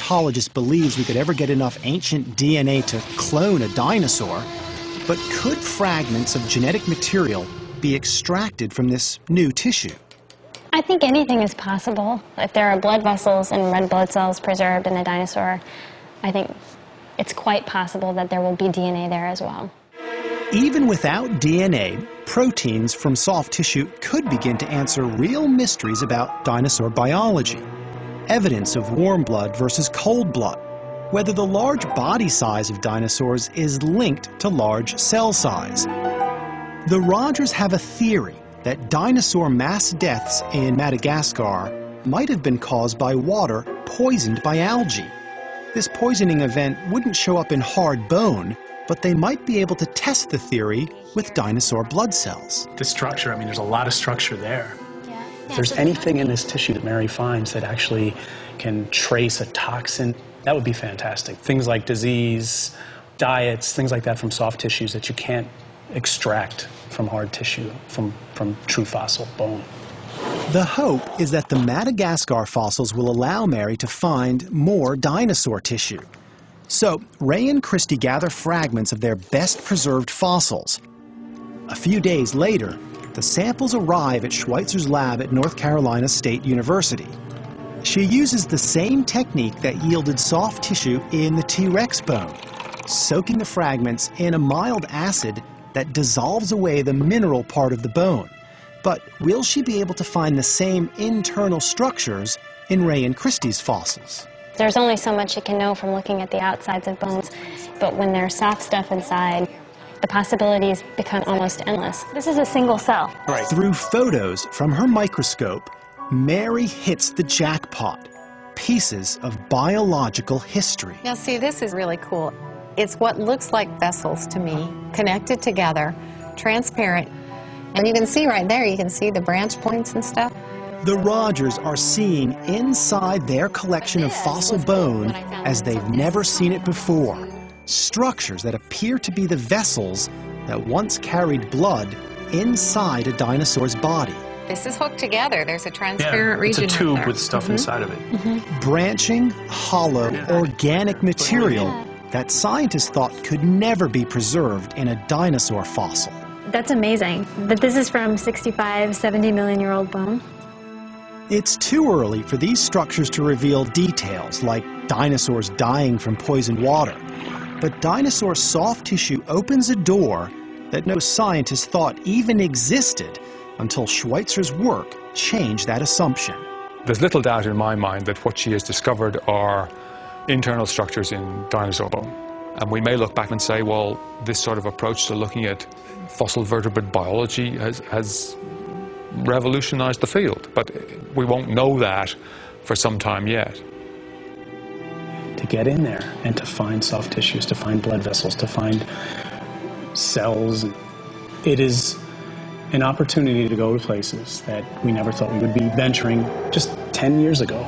paleontologist believes we could ever get enough ancient DNA to clone a dinosaur, but could fragments of genetic material be extracted from this new tissue? I think anything is possible. If there are blood vessels and red blood cells preserved in a dinosaur, I think it's quite possible that there will be DNA there as well. Even without DNA, proteins from soft tissue could begin to answer real mysteries about dinosaur biology. Evidence of warm blood versus cold blood, whether the large body size of dinosaurs is linked to large cell size. The Rogers have a theory that dinosaur mass deaths in Madagascar might have been caused by water poisoned by algae. This poisoning event wouldn't show up in hard bone, but they might be able to test the theory with dinosaur blood cells. The structure, I mean, there's a lot of structure there. Yeah. If there's anything in this tissue that Mary finds that actually can trace a toxin, that would be fantastic. Things like disease, diets, things like that from soft tissues that you can't extract from hard tissue, from true fossil bone. The hope is that the Madagascar fossils will allow Mary to find more dinosaur tissue. So, Ray and Christy gather fragments of their best preserved fossils. A few days later, the samples arrive at Schweitzer's lab at North Carolina State University. She uses the same technique that yielded soft tissue in the T-Rex bone, soaking the fragments in a mild acid that dissolves away the mineral part of the bone. But will she be able to find the same internal structures in Ray and Christy's fossils? There's only so much you can know from looking at the outsides of bones, but when there's soft stuff inside, the possibilities become almost endless. This is a single cell. Right. Through photos from her microscope, Mary hits the jackpot. Pieces of biological history. Now see, this is really cool. It's what looks like vessels to me, connected together, transparent. And you can see right there, you can see the branch points and stuff. The Rogers are seeing inside their collection of fossil bone as they've never seen it before. Structures that appear to be the vessels that once carried blood inside a dinosaur's body. This is hooked together. There's a transparent region. It's a tube with stuff inside of it. Branching, hollow, organic material that scientists thought could never be preserved in a dinosaur fossil. That's amazing. But this is from 65, 70 million-year-old bone. It's too early for these structures to reveal details like dinosaurs dying from poisoned water. But dinosaur soft tissue opens a door that no scientists thought even existed until Schweitzer's work changed that assumption. There's little doubt in my mind that what she has discovered are internal structures in dinosaur bone. And we may look back and say, well, this sort of approach to looking at fossil vertebrate biology has revolutionized the field. But we won't know that for some time yet. To get in there and to find soft tissues, to find blood vessels, to find cells, it is an opportunity to go to places that we never thought we would be venturing just 10 years ago.